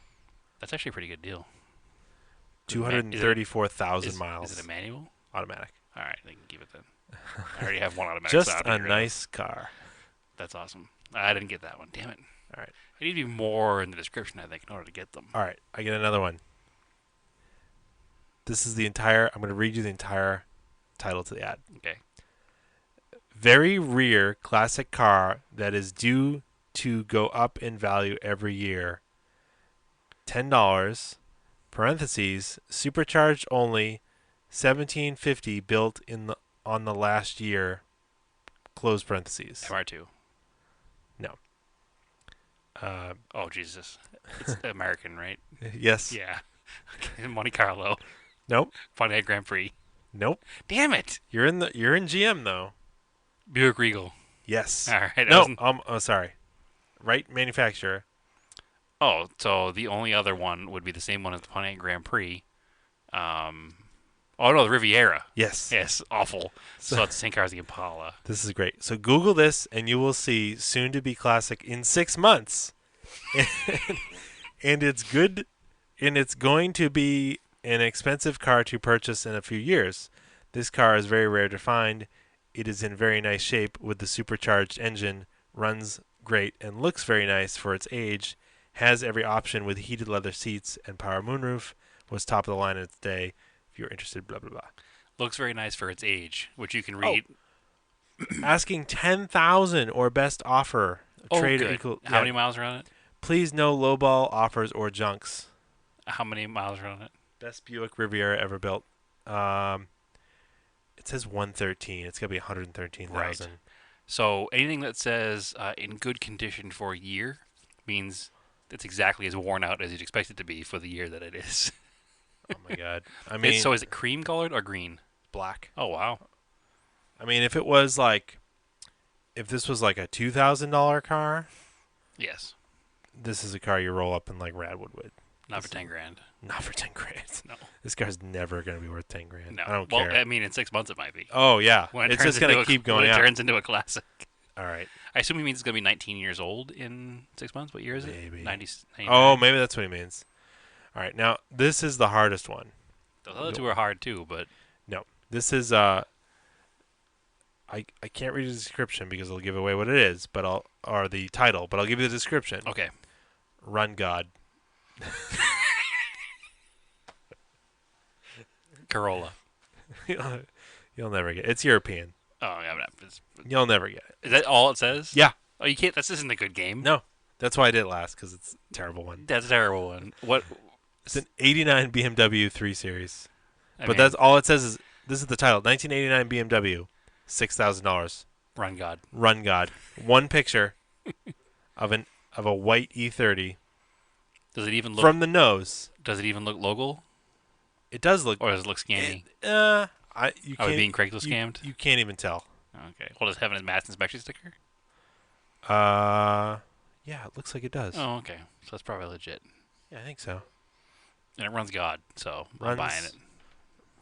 That's actually a pretty good deal. 234,000 miles. Is it a manual? Automatic. All right, they can keep it then. I already have one automatic. Just Saab to a get rid of. nice car. That's awesome. I didn't get that one. Damn it. All right. I need to be more in the description, I think, in order to get them. All right. I get another one. I'm going to read you the entire title to the ad. Okay. Very rare classic car that is due to go up in value every year. $10. Parentheses. Supercharged only. 1750 built on the last year. Close parentheses. MR2. No. Oh, Jesus. It's American, right? Yes. Yeah. Okay. Monte Carlo. Nope. Pontiac Grand Prix. Nope. Damn it. You're in GM though. Buick Regal. Yes. All right. No. Oh, sorry. Right manufacturer. Oh, so the only other one would be the same one as the Pontiac Grand Prix. Oh, no, the Riviera. Yes. Yes, awful. So it's the same car as the Impala. This is great. So Google this, and you will see soon to be classic in 6 months, and it's good, and it's going to be an expensive car to purchase in a few years. This car is very rare to find. It is in very nice shape with the supercharged engine, runs great, and looks very nice for its age. Has every option with heated leather seats and power moonroof. Was top of the line in its day. If you're interested, blah blah blah. Looks very nice for its age, which you can read. Asking 10,000 or best offer. Trade good. equal. How many miles are on it? Please no lowball offers or junks. How many miles are on it? Best Buick Riviera ever built. It says 113. It's gonna be 113,000. Right. So anything that says in good condition for a year means it's exactly as worn out as you'd expect it to be for the year that it is. Oh my god. I mean, So is it cream colored or green? black. Oh wow. I mean, if it was like, if this was like a $2,000 car, Yes. this is a car you roll up in like Radwood with. Not for 10 grand. Not for 10 grand. No. This car's never gonna be worth 10 grand. No. I don't Well, care. I mean, in 6 months it might be. Oh yeah, When it it's turns just gonna into keep when going it up. turns into a classic. All right, I assume he means it's going to be 19 years old in 6 months. What year is it? maybe. 90, Oh, 99? maybe that's what he means. All right, now this is the hardest one. The other two are hard too, but No, this is I can't read the description because it'll give away what it is, but or the title, but I'll give you the description. okay. Run God. Corolla. You'll never get it. It's European. Oh, yeah. You'll never get it. Is that all it says? Yeah. Oh, you can't. This isn't a good game. No, that's why I did it last because it's a terrible one. That's a terrible one. What? It's an '89 BMW 3 Series, I but mean, that's all it says. Is this is the title? 1989 BMW, $6,000. Run God. Run God. One picture of a white E30 Does it even look? from the nose. Does it even look local, It does look. or does it look scammy? You Are we can't. being Craigslist scammed? You can't even tell. Okay. Well, does it have a mass inspection sticker? Yeah, it looks like it does. Oh, okay. So that's probably legit. Yeah, I think so. And it runs God, so I'm Runs- buying it.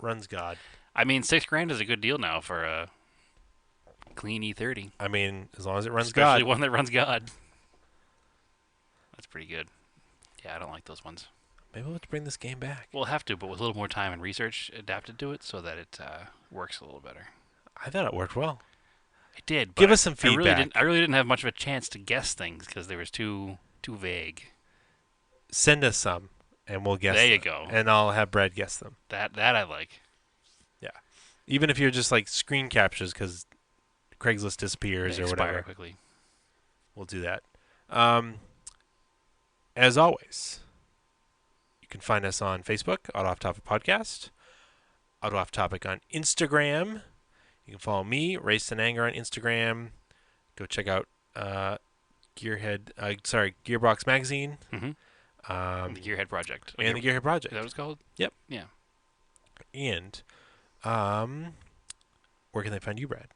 Runs God. I mean, $6,000 is a good deal now for a clean E30, I mean, as long as it runs especially God. one that runs God. That's pretty good. Yeah, I don't like those ones. Maybe we'll have to bring this game back. We'll have to, but with a little more time and research adapted to it, so that it works a little better. I thought it worked well. It did. Give but us some feedback. I really didn't have much of a chance to guess things because they was too vague. Send us some, and we'll guess. There you them. go. And I'll have Brad guess them. That I like. Even if you're just like screen captures because Craigslist disappears They or expire whatever, quickly. we'll do that. As always, you can find us on Facebook, Auto Off Topic Podcast, Auto Off Topic on Instagram. You can follow me, Race and Anger on Instagram. Go check out Gearbox Magazine. Mm-hmm. The Gearhead Project. And the Gearhead Project. Is that what it's called? Yep. Yeah. And where can they find you, Brad?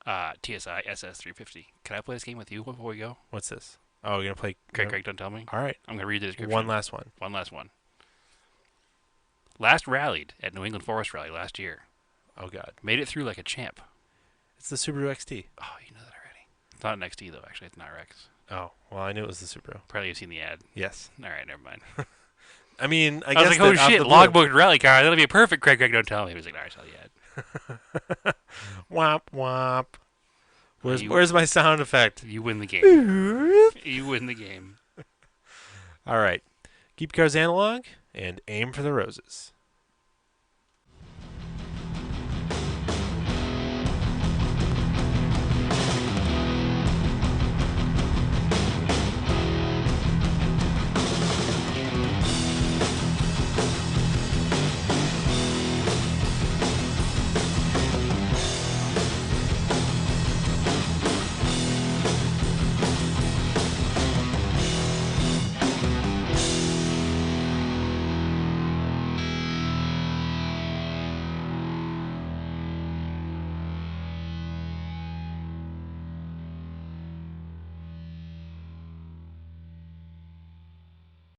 TSI SS350. Can I play this game with you before we go? What's this? Oh, you're gonna play. Craig, don't tell me. All right. I'm gonna read the description. One last one. One last one. Last rallied at New England Forest Rally last year. Oh God. Made it through like a champ. It's the Subaru XT. Oh, you know that already. It's not an XT though. Actually, it's an RX. Oh, well, I knew it was the Subaru. Probably you've seen the ad. Yes. All right, never mind. I mean, I I guess was like, oh that off shit, the blue- logbook rally car. That'll be a perfect. Craig, don't tell me. He was like, all right, I saw the ad. Womp womp. You- Where's my sound effect? You win the game. You win the game. All right. Keep cars analog and aim for the roses.